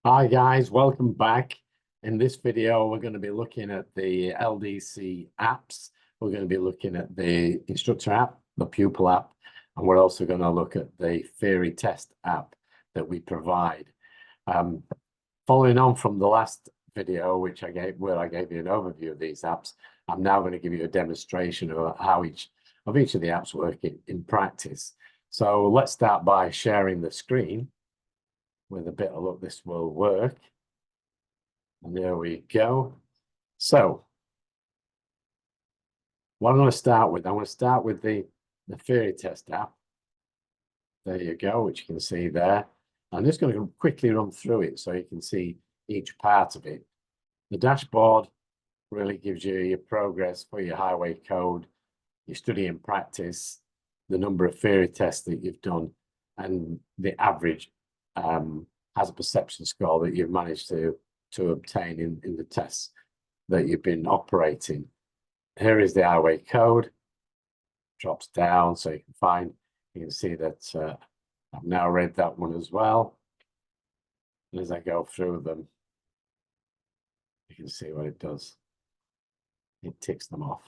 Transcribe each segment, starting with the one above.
Hi guys, welcome back. In this video, we're going to be looking at the LDC apps. We're going to be looking at the instructor app, the Pupil app, and we're also going to look at the theory test app that we provide. Following on from the last video, where I gave you an overview of these apps, I'm now going to give you a demonstration of how each of the apps work in practice. So let's start by sharing the screen. With a bit of luck, this will work. And there we go. So what I'm going to start with, the theory test app. There you go, which you can see there. I'm just going to quickly run through it so you can see each part of it. The dashboard really gives you your progress for your highway code, your study and practice, the number of theory tests that you've done, and the average as a perception score that you've managed to obtain in the tests that you've been operating. Here is the highway code, drops down so you can see that I've now read that one as well. And as I go through them, you can see what it does. It ticks them off.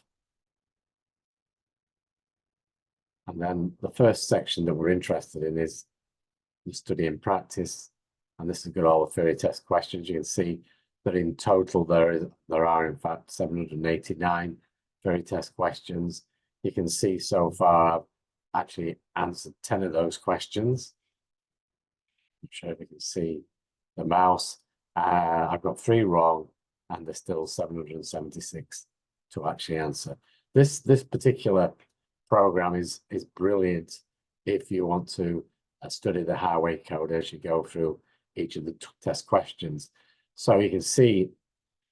And then the first section that we're interested in is the study and practice. And this has got all the theory test questions. You can see that in total there are in fact 789 theory test questions. You can see so far I've actually answered 10 of those questions. I'm sure if you can see the mouse. I've got 3 wrong, and there's still 776 to actually answer. This particular program is brilliant if you want to study the highway code as you go through each of the test questions. So you can see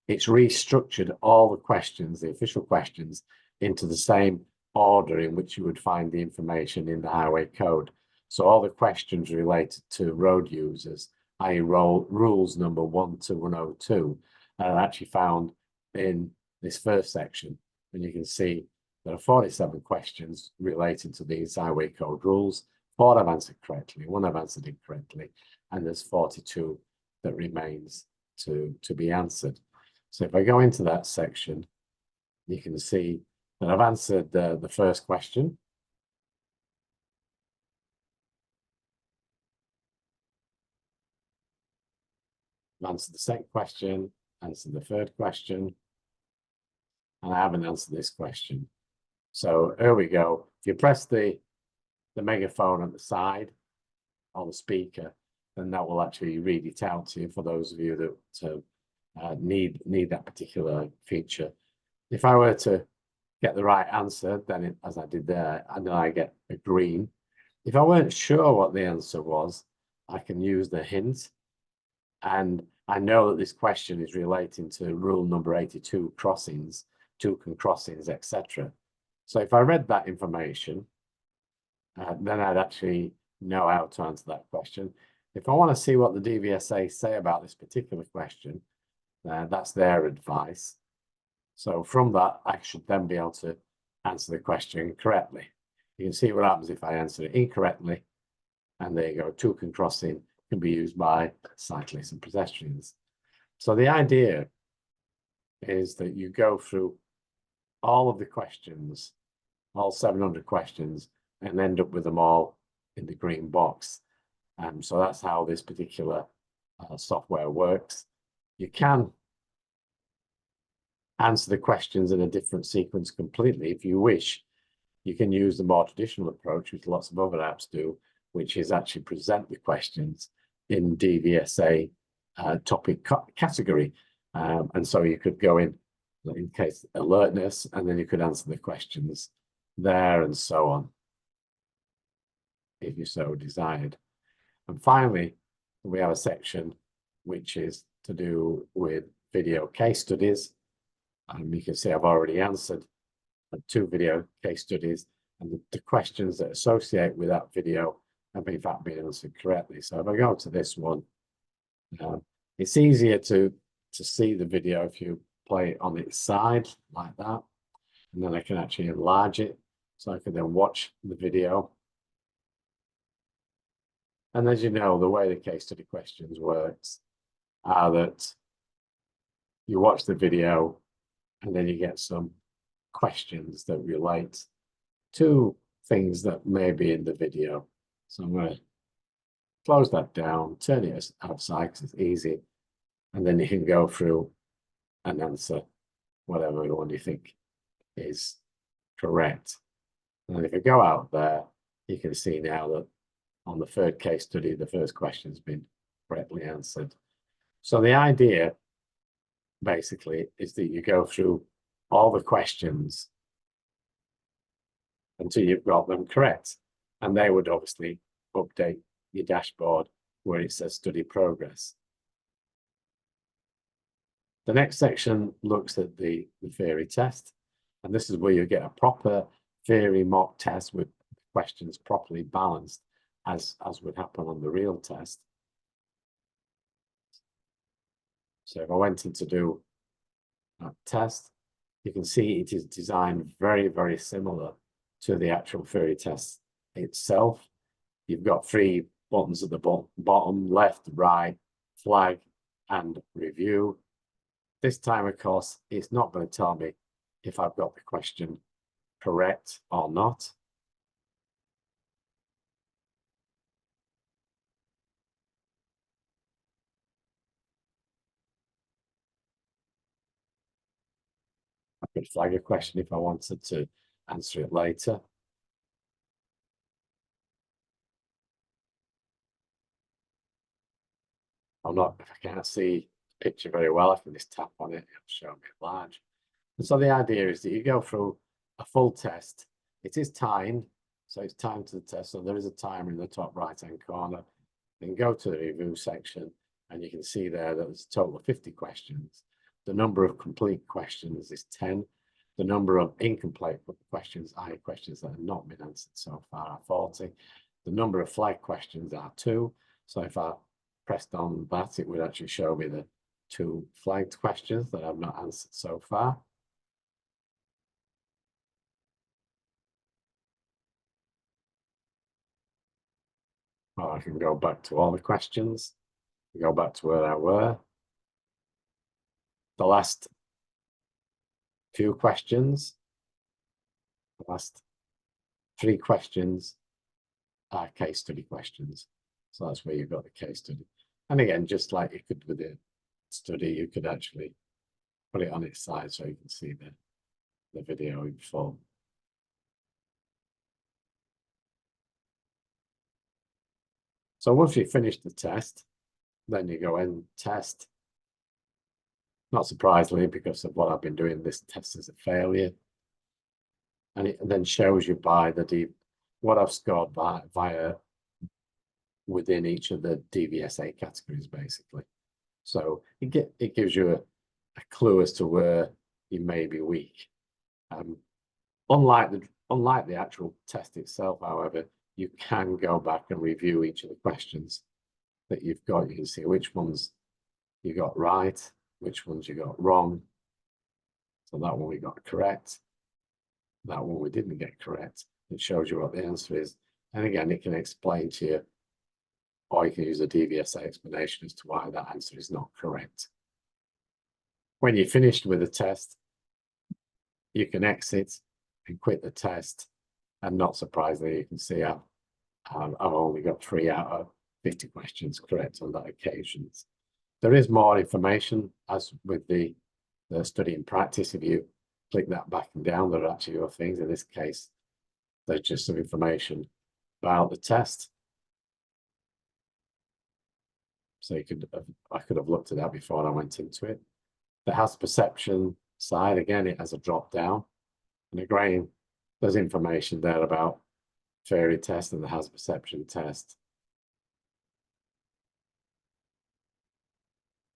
it's restructured all the questions, the official questions, into the same order in which you would find the information in the highway code. So all the questions related to road users, i.e. rules number 1 to 102, are actually found in this first section. And you can see there are 47 questions related to these highway code rules. 4 I've answered correctly, 1 I've answered incorrectly, and there's 42 that remains to be answered. So if I go into that section, you can see that I've answered the first question. I've answered the second question, answered the third question, and I haven't answered this question. So here we go. If you press the megaphone at the side or the speaker, then that will actually read it out to you for those of you that need that particular feature. If I were to get the right answer, then as I did there, and then I get a green. If I weren't sure what the answer was, I can use the hint, and I know that this question is relating to rule number 82, crossings, toucan crossings, etc. So if I read that information, then I'd actually know how to answer that question. If I want to see what the DVSA say about this particular question, that's their advice. So from that, I should then be able to answer the question correctly. You can see what happens if I answer it incorrectly. And there you go, toucan crossing can be used by cyclists and pedestrians. So the idea is that you go through all of the questions, all 700 questions, and end up with them all in the green box. So that's how this particular software works. You can answer the questions in a different sequence completely if you wish. You can use the more traditional approach, which lots of other apps do, which is actually present the questions in DVSA topic category. And so you could go in case alertness, and then you could answer the questions there and so on, if you so desired. And finally, we have a section which is to do with video case studies. You can see I've already answered 2 video case studies, and the questions that associate with that video have in fact been answered correctly. So if I go to this one, it's easier to see the video if you play it on its side like that, and then I can actually enlarge it so I can then watch the video. And as you know, the way the case study questions works are that you watch the video and then you get some questions that relate to things that may be in the video. So I'm going to close that down, turn it outside because it's easy, and then you can go through and answer whatever one you think is correct. And if you go out there, you can see now that on the third case study, the first question has been correctly answered. So the idea basically is that you go through all the questions until you've got them correct. And they would obviously update your dashboard where it says study progress. The next section looks at the theory test. And this is where you get a proper theory mock test with questions properly balanced as would happen on the real test. So if I went in to do a test, you can see it is designed very, very similar to the actual theory test itself. You've got 3 buttons at the bottom, left, right, flag, and review. This time, of course, it's not going to tell me if I've got the question correct or not. I could flag a question if I wanted to answer it later. I'm not, if I can't see the picture very well, I can just tap on it, it'll show me large. And so the idea is that you go through a full test. It is timed, so it's timed to the test. So there is a timer in the top right-hand corner. Then go to the review section, and you can see there that there's a total of 50 questions. The number of complete questions is 10. The number of incomplete questions, i.e. questions that have not been answered so far, are 40. The number of flag questions are 2. So if I pressed on that, it would actually show me the 2 flagged questions that I've not answered so far. Or I can go back to all the questions, go back to where I were. The last few questions, the last 3 questions are case study questions. So that's where you've got the case study. And again, just like you could with the study, you could actually put it on its side so you can see the video in full. So once you finish the test, then you go in test. Not surprisingly, because of what I've been doing, this test is a failure. And it then shows you by what I've scored via within each of the DVSA categories, basically. So it gives you a clue as to where you may be weak. Unlike the actual test itself, however, you can go back and review each of the questions that you've got. You can see which ones you got right, which ones you got wrong. So that one we got correct. That one we didn't get correct. It shows you what the answer is. And again, it can explain to you, or you can use a DVSA explanation as to why that answer is not correct. When you're finished with the test, you can exit and quit the test. And not surprisingly, you can see I've only got 3 out of 50 questions correct on that occasion. There is more information, as with the study in practice. If you click that back and down, there are actually other things. In this case, there's just some information about the test. So I could have looked at that before I went into it. The hazard perception side, again, it has a drop down. And again, there's information there about theory test and the hazard perception test.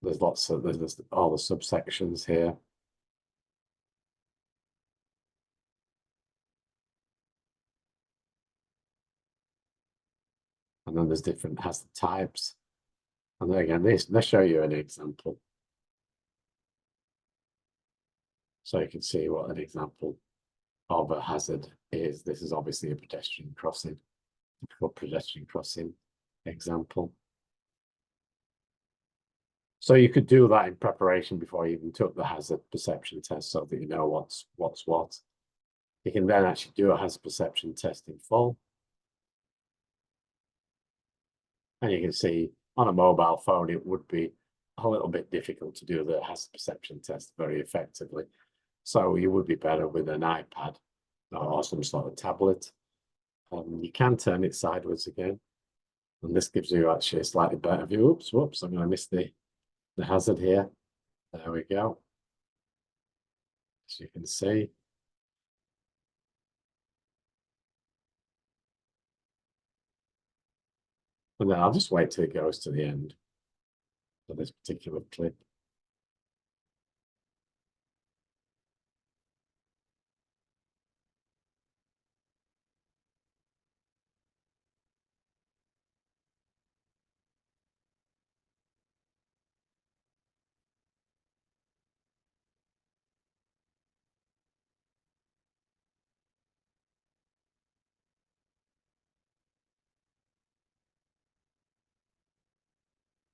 There's there's all the subsections here. And then there's different hazard types. And then again, let's show you an example. So you can see what an example of a hazard is. This is obviously a pedestrian crossing, typical pedestrian crossing example. So you could do that in preparation before you even took the hazard perception test, so that you know what's what. You can then actually do a hazard perception test in full. And you can see on a mobile phone, it would be a little bit difficult to do the hazard perception test very effectively. So you would be better with an iPad or some sort of tablet. You can turn it sideways again. And this gives you actually a slightly better view. Oops, whoops, I'm going to miss the hazard here. There we go. As you can see. And then I'll just wait till it goes to the end for this particular clip.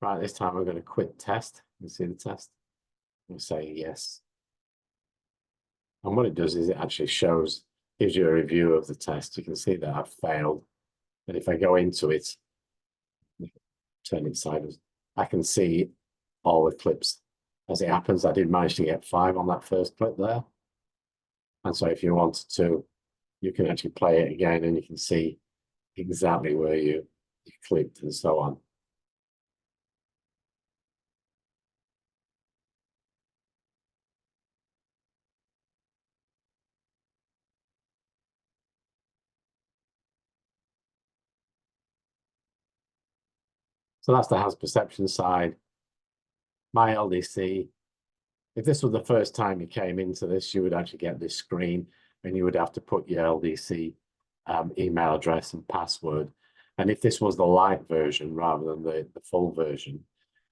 Right, this time we're going to quit test. You see the test? We'll say yes. And what it does is it actually gives you a review of the test. You can see that I've failed. And if I go into it, turn it sideways, I can see all the clips. As it happens, I did manage to get 5 on that first clip there. And so if you wanted to, you can actually play it again and you can see exactly where you clicked and so on. So that's the hazard perception side. My LDC, if this was the first time you came into this, you would actually get this screen and you would have to put your LDC email address and password. And if this was the light version rather than the full version,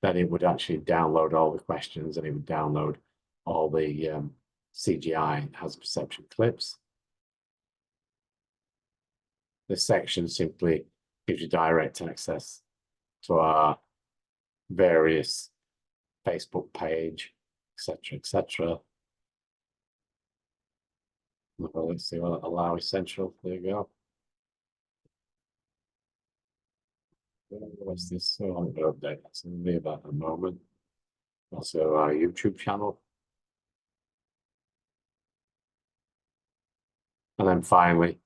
then it would actually download all the questions and it would download all the CGI hazard perception clips. This section simply gives you direct access to our various Facebook page, etc., etc. Well, let's see what allow essential. There you go. What's this? So I'm going to update that. So we'll be about a moment. Also our YouTube channel. And then finally,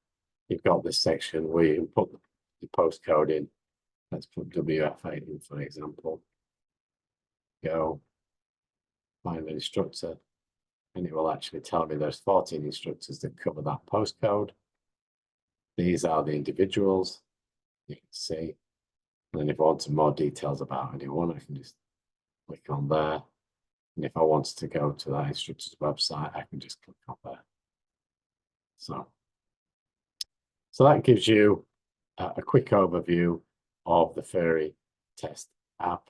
you've got this section where you can put the postcode in. Let's put WF8 in, for example. Go find the instructor, and it will actually tell me there's 14 instructors that cover that postcode. These are the individuals, you can see. And then if I want some more details about anyone, I can just click on there. And if I wanted to go to that instructor's website, I can just click on there. So that gives you a quick overview of the Fairy Test app.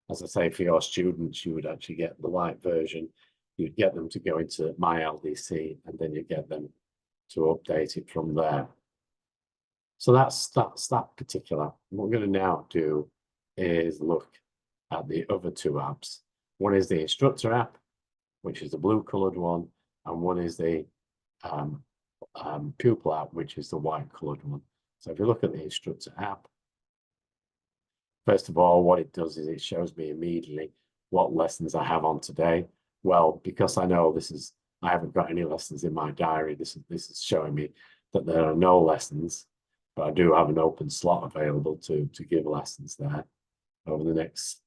As I say, for your students, you would actually get the light version. You'd get them to go into My LDC, and then you get them to update it from there. So that's that particular. What we're going to now do is look at the other 2 apps. One is the instructor app, which is the blue colored one, and one is the Pupil app, which is the white colored one. So if you look at the instructor app, first of all, what it does is it shows me immediately what lessons I have on today. Well, because I know I haven't got any lessons in my diary, this is showing me that there are no lessons, but I do have an open slot available to give lessons there. Over the next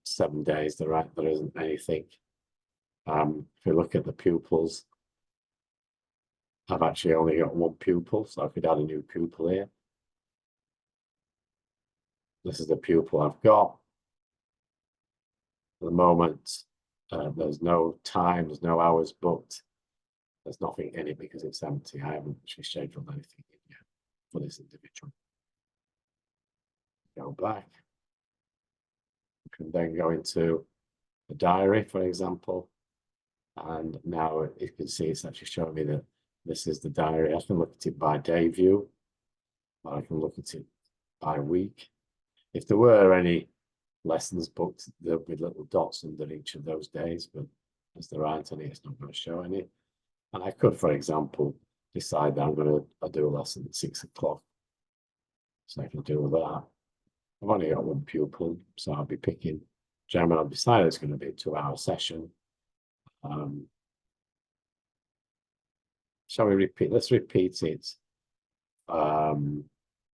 7 days, there isn't anything. If you look at the pupils, I've actually only got 1 pupil, so I could add a new pupil here. This is the pupil I've got. At the moment, there's no time, there's no hours booked. There's nothing in it because it's empty. I haven't actually scheduled anything in yet for this individual. Go back. You can then go into the diary, for example. And now you can see it's actually showing me that this is the diary. I can look at it by day view, or I can look at it by week. If there were any lessons booked, there'll be little dots under each of those days, but as there aren't any, it's not going to show any. And I could, for example, decide that I'm going to do a lesson at 6 o'clock. So I can do that. I've only got one pupil, so I'll be picking Gemma. I've decided it's going to be a 2-hour session. Shall we repeat? Let's repeat it.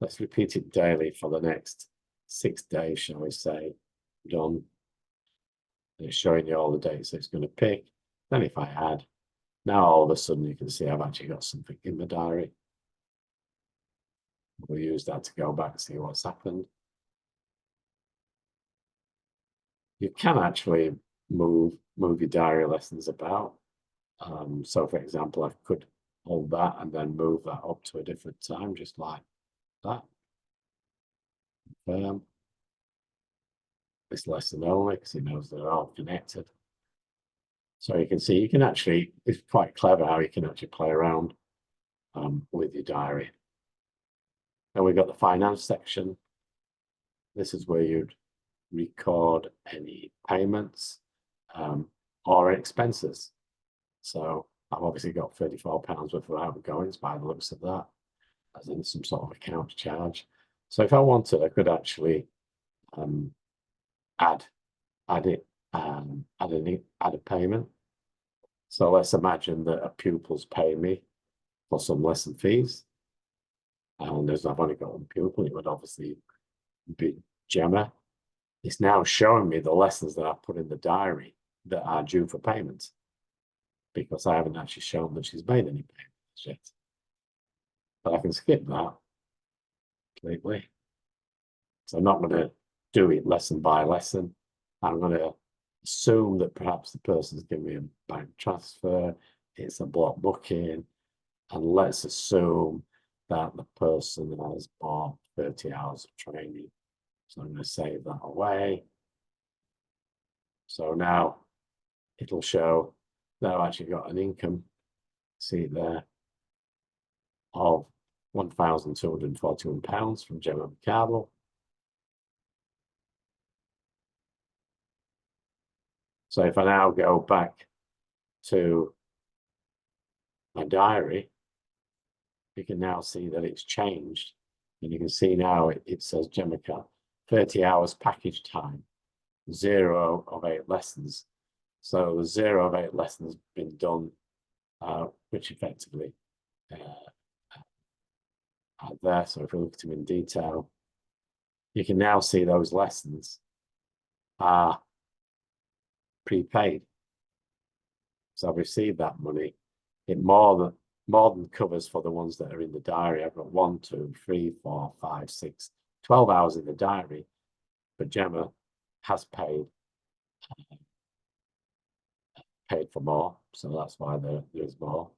Let's repeat it daily for the next 6 days, shall we say? Done. And it's showing you all the dates it's going to pick. Then if I add, now all of a sudden you can see I've actually got something in the diary. We'll use that to go back and see what's happened. You can actually move your diary lessons about. So for example, I could hold that and then move that up to a different time, just like that. This lesson only, because he knows they're all connected. So you can see, you can actually, it's quite clever how you can actually play around with your diary. Then we've got the finance section. This is where you'd record any payments or expenses. So I've obviously got £34 worth of outgoings by the looks of that, as in some sort of account charge. So if I wanted, I could actually add a payment. So let's imagine that a pupil's paying me for some lesson fees. And as I've only got one pupil, it would obviously be Gemma. It's now showing me the lessons that I put in the diary that are due for payment, because I haven't actually shown that she's made any payments yet. But I can skip that completely. So I'm not going to do it lesson by lesson. I'm going to assume that perhaps the person's given me a bank transfer, it's a block booking, and let's assume that the person has bought 30 hours of training. So I'm going to save that away. So now it'll show that I've actually got an income, see it there, of £1,241 from Gemma McArdle. So if I now go back to my diary, you can now see that it's changed. And you can see now it says Gemma 30 hours package time, 0 of 8 lessons. So the 0 of 8 lessons been done, which effectively are there. So if we look at them in detail, you can now see those lessons are prepaid. So I've received that money. It more than covers for the ones that are in the diary. I've got 1, 2, 3, 4, 5, 6, 12 hours in the diary, but Gemma has paid for more, so that's why there is more.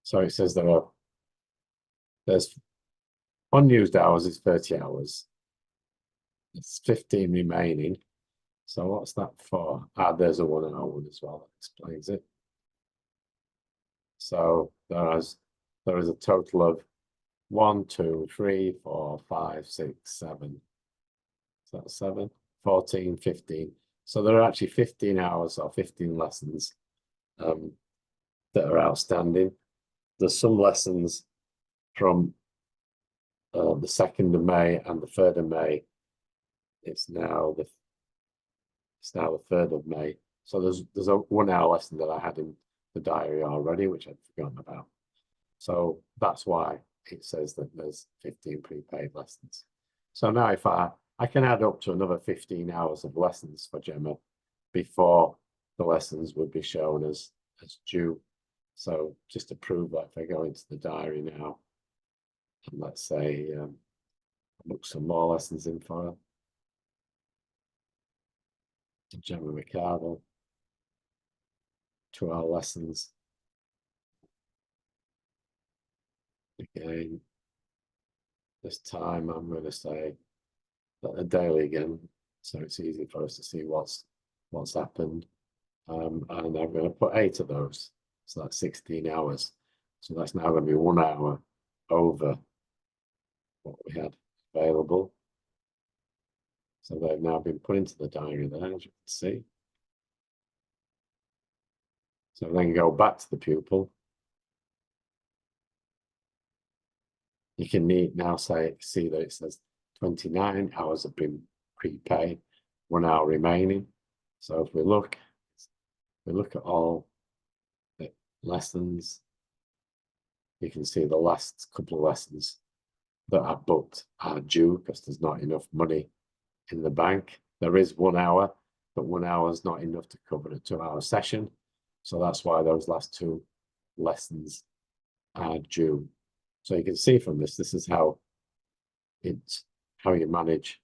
So it says there's unused hours is 30 hours. It's 15 remaining. So what's that for? There's a 1 hour one as well that explains it. So there is a total of 1, 2, 3, 4, 5, 6, 7. Is that 7? 14, 15. So there are actually 15 hours or 15 lessons that are outstanding. There's some lessons from the 2nd of May and the 3rd of May. It's now the 3rd of May. So there's a 1 hour lesson that I had in the diary already, which I'd forgotten about. So that's why it says that there's 15 prepaid lessons. So now if I can add up to another 15 hours of lessons for Gemma before the lessons would be shown as due. So just to prove that, if I go into the diary now, and let's say look some more lessons in for her. Gemma McArdle, 2 hour lessons. Again, this time I'm going to say that a daily again, so it's easy for us to see what's happened. and I'm going to put 8 of those. So that's 16 hours. So that's now going to be 1 hour over what we had available. So they've now been put into the diary there, as you can see. So then go back to the pupil. You can now see that it says 29 hours have been prepaid, 1 hour remaining. So if we look at all the lessons, you can see the last couple of lessons that are booked are due because there's not enough money in the bank. There is 1 hour, but 1 hour is not enough to cover a 2-hour session. So that's why those last 2 lessons are due. So you can see from this is how you manage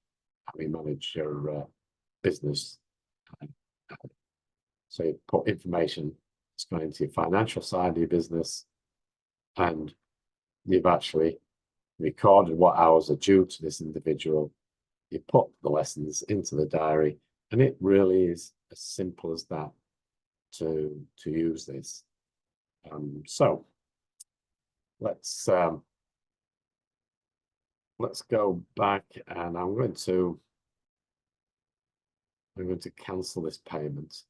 your business. So you put information that's going into your financial side of your business, and you've actually recorded what hours are due to this individual. You put the lessons into the diary, and it really is as simple as that to use this. So let's go back, and I'm going to cancel this payment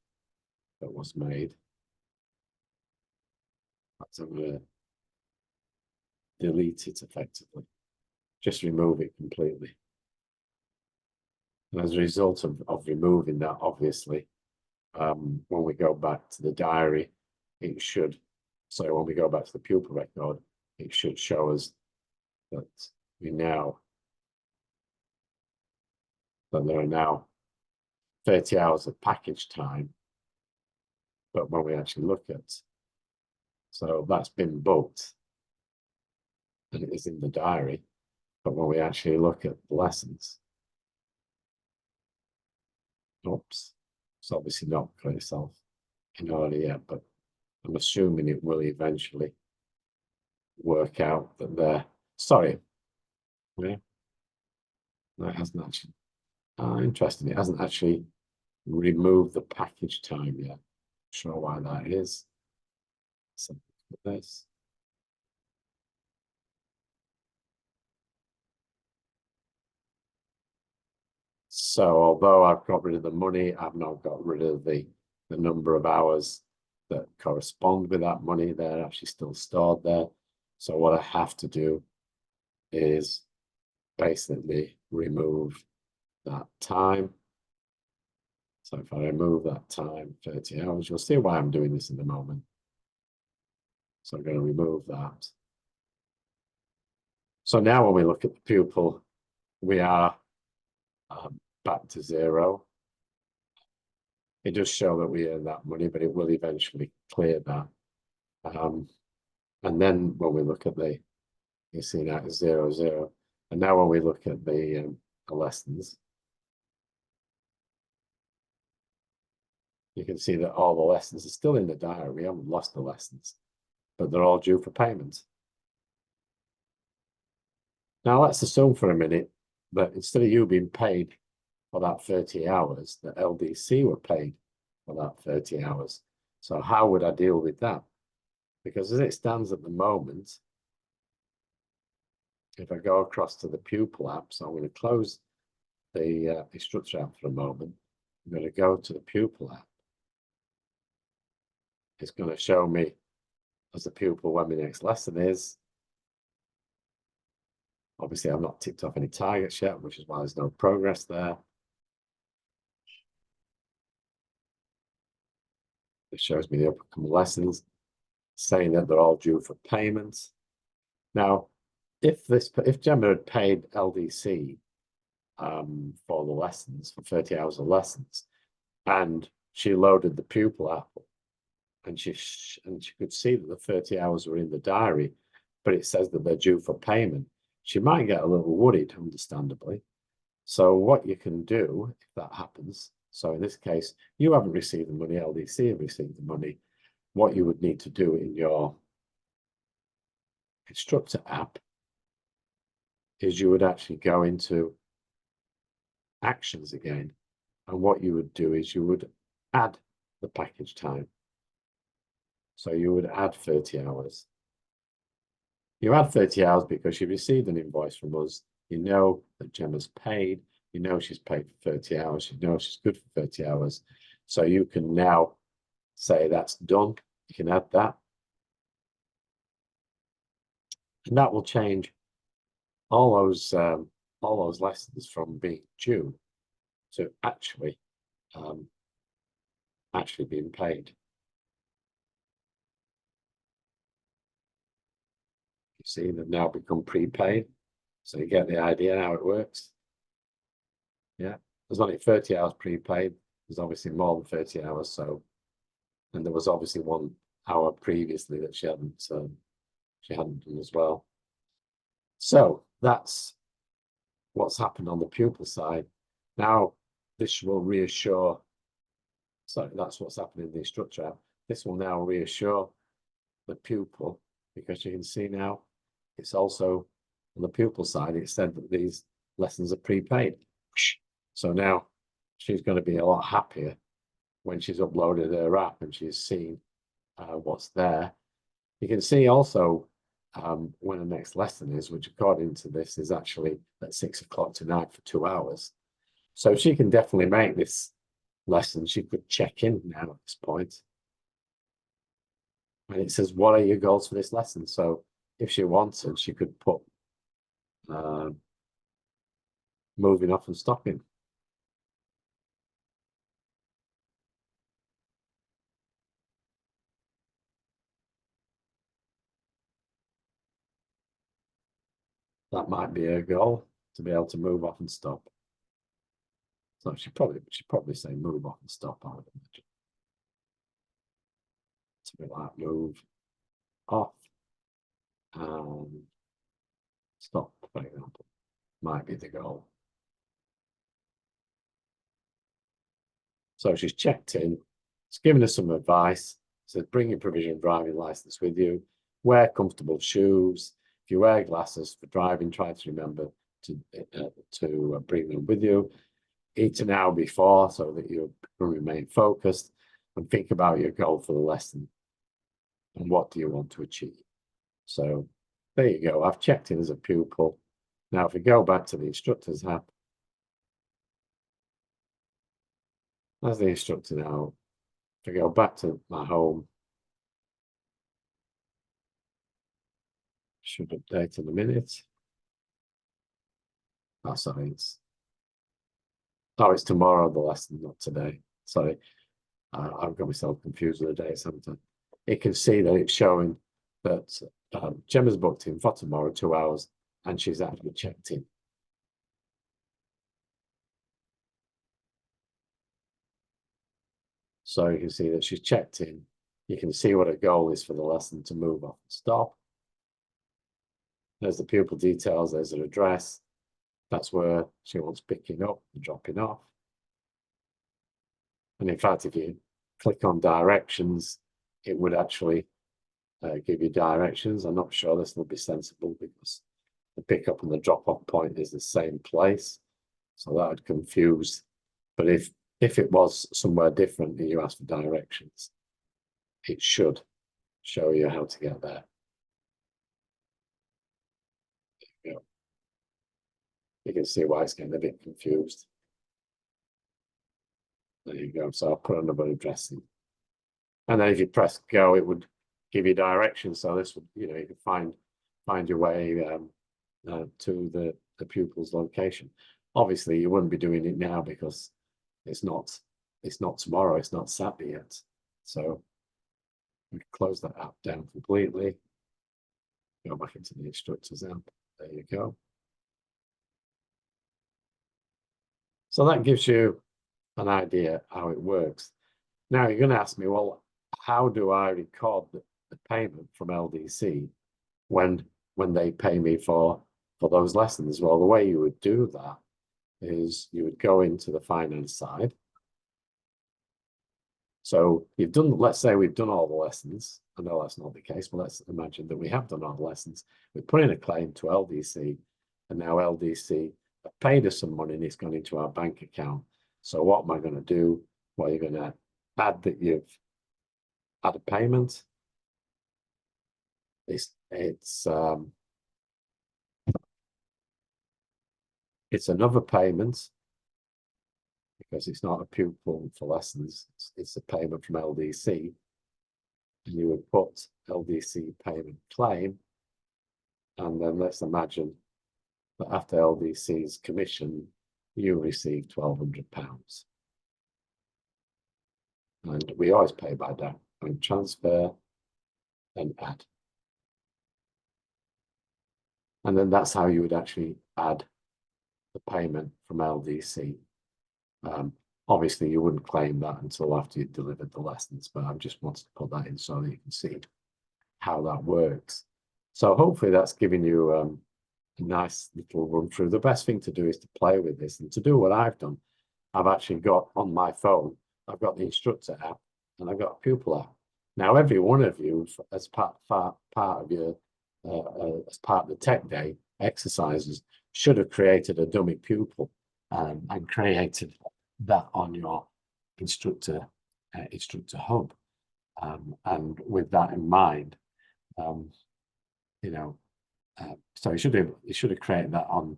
that was made. I'm going to delete it effectively, just remove it completely. And as a result of removing that, obviously, when we go back to the diary, it should, so when we go back to the pupil record, it should show us that there are now 30 hours of package time. But when we actually look at, so that's been booked and it is in the diary. But when we actually look at the lessons, oops, it's obviously not got itself in order yet, but I'm assuming it will eventually work out that they're, sorry, yeah, no, it hasn't actually, interesting, it hasn't actually removed the package time yet. Not sure why that is. Something like this. So although I've got rid of the money, I've not got rid of the number of hours that correspond with that money. They're actually still stored there. So what I have to do is basically remove that time. So if I remove that time, 30 hours, you'll see why I'm doing this in a moment. So I'm going to remove that. So now when we look at the pupil, we are back to 0. It does show that we earn that money, but it will eventually clear that. And then when we look at you see now it's 0, 0. And now when we look at the lessons, you can see that all the lessons are still in the diary. We haven't lost the lessons, but they're all due for payment. Now let's assume for a minute that instead of you being paid for that 30 hours, the LDC were paid for that 30 hours. So how would I deal with that? Because as it stands at the moment, if I go across to the Pupil app, so I'm going to close the instructor app for a moment. I'm going to go to the Pupil app. It's going to show me as a pupil when my next lesson is. Obviously, I've not ticked off any targets yet, which is why there's no progress there. It shows me the upcoming lessons, saying that they're all due for payment. Now, if Gemma had paid LDC for the lessons, for 30 hours of lessons, and she loaded the Pupil app, and she could see that the 30 hours were in the diary, but it says that they're due for payment, she might get a little worried, understandably. So what you can do if that happens, so in this case, you haven't received the money, LDC have received the money. What you would need to do in your instructor app is you would actually go into actions again. And what you would do is you would add the package time. So you would add 30 hours. You add 30 hours because you received an invoice from us. You know that Gemma's paid. You know she's paid for 30 hours. You know she's good for 30 hours. So you can now say that's done. You can add that. And that will change all those lessons from being due to actually being paid. You see, they've now become prepaid. So you get the idea how it works. Yeah, there's only 30 hours prepaid. There's obviously more than 30 hours. So, and there was obviously 1 hour previously that she hadn't done as well. So that's what's happened on the pupil side. Now, this will reassure. So that's what's happening in the instructor app. This will now reassure the pupil, because you can see now it's also on the pupil side, it said that these lessons are prepaid. So now she's going to be a lot happier when she's uploaded her app and she's seen what's there. You can see also when the next lesson is, which according to this is actually at 6 o'clock tonight for 2 hours. So she can definitely make this lesson. She could check in now at this point. And it says, what are your goals for this lesson? So if she wanted, she could put moving off and stopping. That might be her goal, to be able to move off and stop. So she'd probably say move off and stop, I would imagine. It's a bit like move off and stop, for example, might be the goal. So she's checked in, it's given us some advice, says bring your provisional driving license with you, wear comfortable shoes. If you wear glasses for driving, try to remember to bring them with you. Eat an hour before so that you remain focused, and think about your goal for the lesson and what do you want to achieve. So there you go. I've checked in as a pupil. Now, if we go back to the instructor's app, as the instructor now, if I go back to my home, should update in a minute. Oh, sorry, it's tomorrow, the lesson, not today. Sorry, I've got myself confused with the dates, haven't I? It can see that it's showing that Gemma's booked in for tomorrow, 2 hours, and she's actually checked in. So you can see that she's checked in. You can see what her goal is for the lesson, to move off and stop. There's the pupil details, there's her address. That's where she wants picking up and dropping off. And in fact, if you click on directions, it would actually give you directions. I'm not sure this will be sensible because the pickup and the drop-off point is the same place. So that would confuse. But if it was somewhere different and you ask for directions, it should show you how to get there. There you go. You can see why it's getting a bit confused. There you go. So I'll put another address in. And then if you press go, it would give you directions. So this would, you can find your way to the pupil's location. Obviously, you wouldn't be doing it now because it's not tomorrow. It's not Saturday yet. So we close that app down completely. Go back into the instructor's app. There you go. So that gives you an idea how it works. Now you're going to ask me, well, how do I record the payment from LDC when they pay me for those lessons? Well, the way you would do that is you would go into the finance side. So you've done, let's say we've done all the lessons. I know that's not the case, but let's imagine that we have done all the lessons. We put in a claim to LDC, and now LDC have paid us some money and it's gone into our bank account. So what am I going to do? Well, you're going to add that you've had a payment. It's another payment because it's not a pupil for lessons. It's a payment from LDC. And you would put LDC payment claim. And then let's imagine that after LDC's commission, you receive £1,200. And we always pay by that. And transfer and add. And then that's how you would actually add the payment from LDC. Obviously, you wouldn't claim that until after you've delivered the lessons, but I just wanted to put that in so that you can see how that works. So hopefully that's giving you a nice little run through. The best thing to do is to play with this, and to do what I've done, I've actually got on my phone, I've got the instructor app and I've got a pupil app. Now, every one of you, as part of your as part of the tech day exercises, should have created a dummy pupil and created that on your instructor hub. And with that in mind, you know, so you should have created that on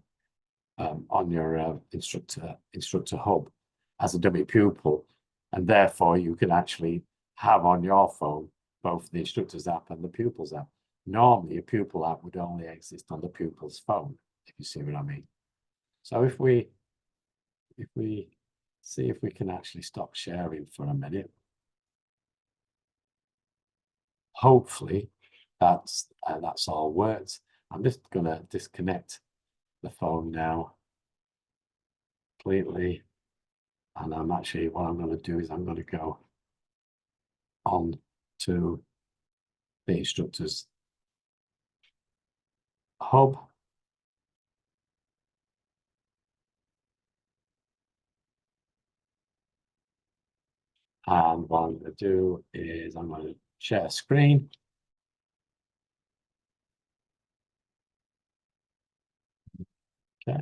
your instructor hub as a dummy pupil, and therefore you can actually have on your phone both the instructor's app and the pupil's app. Normally, a pupil app would only exist on the pupil's phone, if you see what I mean. So if we see if we can actually stop sharing for a minute, hopefully that's all worked. I'm just going to disconnect the phone now completely, and what I'm going to do is I'm going to go on to the instructor's hub. And what I'm going to do is I'm going to share a screen. Okay.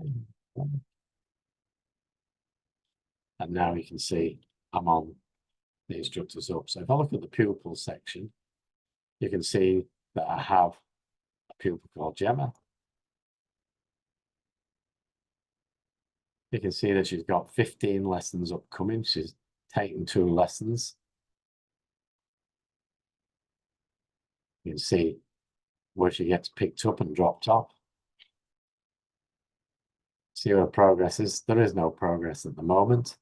And now you can see I'm on the instructor's hub. So if I look at the pupil section, you can see that I have a pupil called Gemma. You can see that she's got 15 lessons upcoming. She's taken 2 lessons. You can see where she gets picked up and dropped off. See her progress is. There is no progress at the moment.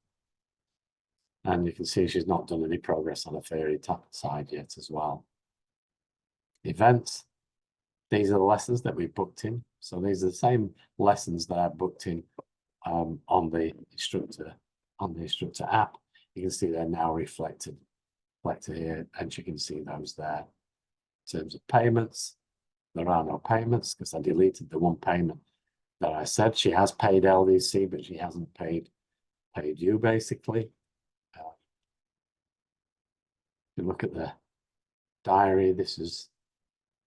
And you can see she's not done any progress on a theory side yet as well. Events. These are the lessons that we booked in. So these are the same lessons that I booked in on the instructor app. You can see they're now reflected here, and you can see those there. In terms of payments, there are no payments because I deleted the one payment that I said. She has paid LDC, but she hasn't paid you, basically. If you look at the diary, this is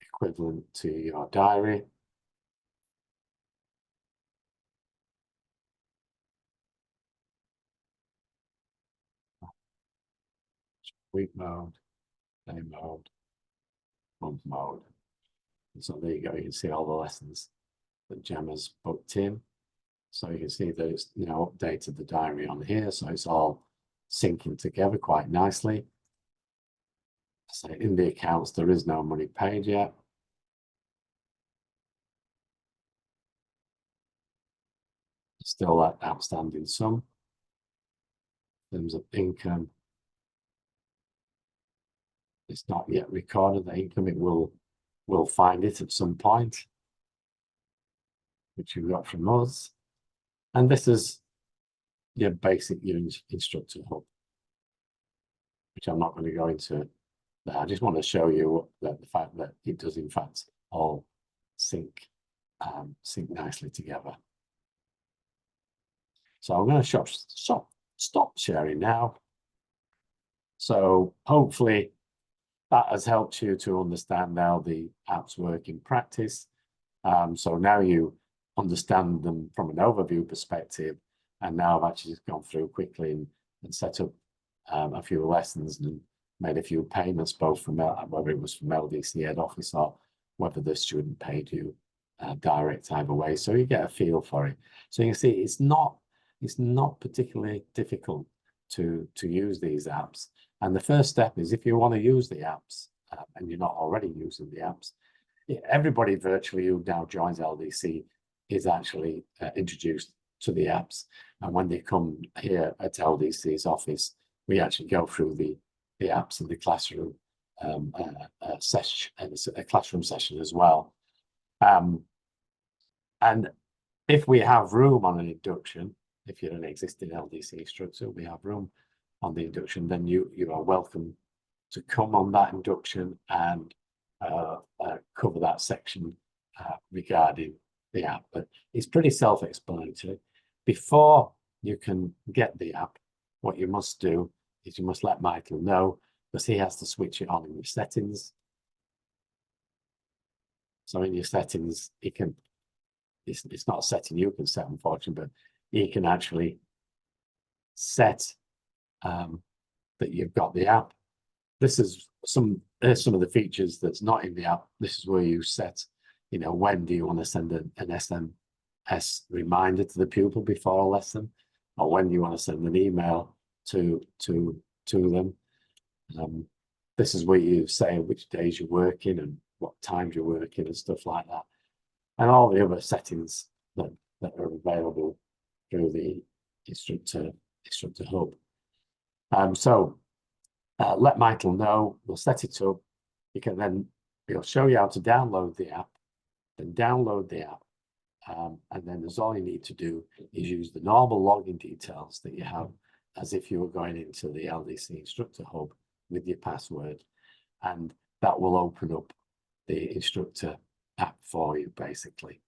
equivalent to your diary. Week mode, day mode, month mode. And so there you go. You can see all the lessons that Gemma's booked in. So you can see that it's updated the diary on here. So it's all syncing together quite nicely. So in the accounts, there is no money paid yet. Still that outstanding sum. In terms of income, it's not yet recorded the income. It will find it at some point, which you got from us. And this is your basic instructor hub, which I'm not going to go into. I just want to show you that the fact that it does in fact all sync nicely together. So I'm going to stop sharing now. So hopefully that has helped you to understand how the apps work in practice. So now you understand them from an overview perspective, and now I've actually just gone through quickly and set up a few lessons and made a few payments, both from whether it was from LDC head office or whether the student paid you direct either way. So you get a feel for it. So you can see it's not particularly difficult to use these apps. And the first step is, if you want to use the apps and you're not already using the apps, everybody virtually who now joins LDC is actually introduced to the apps. And when they come here at LDC's office, we actually go through the apps in the classroom session, and it's a classroom session as well. And if we have room on an induction, if you're an existing LDC instructor, we have room on the induction, then you are welcome to come on that induction and cover that section regarding the app. But it's pretty self-explanatory. Before you can get the app, what you must do is you must let Michael know, because he has to switch it on in your settings. So in your settings, he can, it's not a setting you can set, unfortunately, but he can actually set that you've got the app. This is some of the features that's not in the app. This is where you set, you know, when do you want to send an SMS reminder to the pupil before a lesson, or when do you want to send an email to them. This is where you say which days you're working and what times you're working and stuff like that, and all the other settings that are available through the instructor hub. So let Michael know, we'll set it up. You can then, we'll show you how to download the app, then download the app. And then there's all you need to do is use the normal login details that you have as if you were going into the LDC instructor hub with your password, and that will open up the instructor app for you, basically.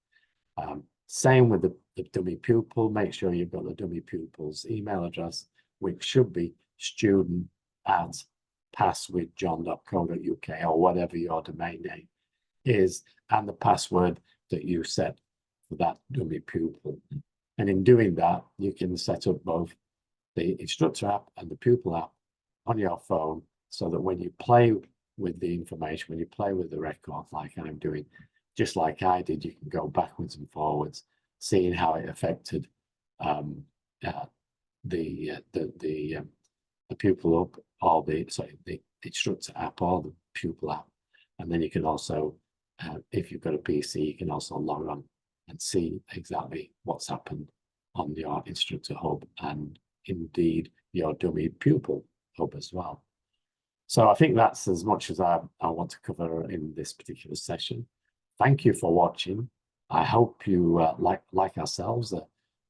Same with the dummy pupil. Make sure you've got the dummy pupil's email address, which should be student@passwithjohn.co.uk or whatever your domain name is, and the password that you set for that dummy pupil. And in doing that, you can set up both the instructor app and the pupil app on your phone, so that when you play with the information, when you play with the record, like I'm doing, just like I did, you can go backwards and forwards, seeing how it affected the pupil up, or the instructor app or the pupil app. And then you can also, if you've got a PC, you can also log on and see exactly what's happened on your instructor hub, and indeed your dummy pupil hub as well. So I think that's as much as I want to cover in this particular session. Thank you for watching. I hope you, like ourselves, are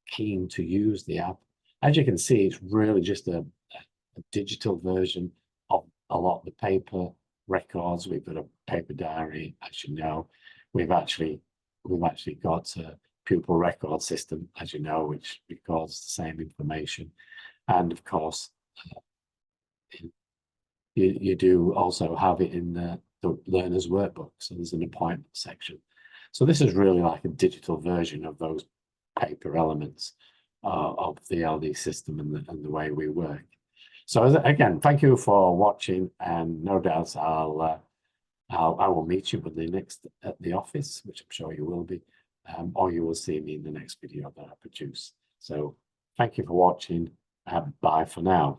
keen to use the app. As you can see, it's really just a digital version of a lot of the paper records. We've got a paper diary, as you know. We've actually got a pupil record system, as you know, which records the same information. And of course, you do also have it in the learner's workbook. So there's an appointment section. So this is really like a digital version of those paper elements of the LD system and the way we work. So again, thank you for watching, and no doubt I will meet you with the next at the office, which I'm sure you will be, or you will see me in the next video that I produce. So thank you for watching. Bye for now.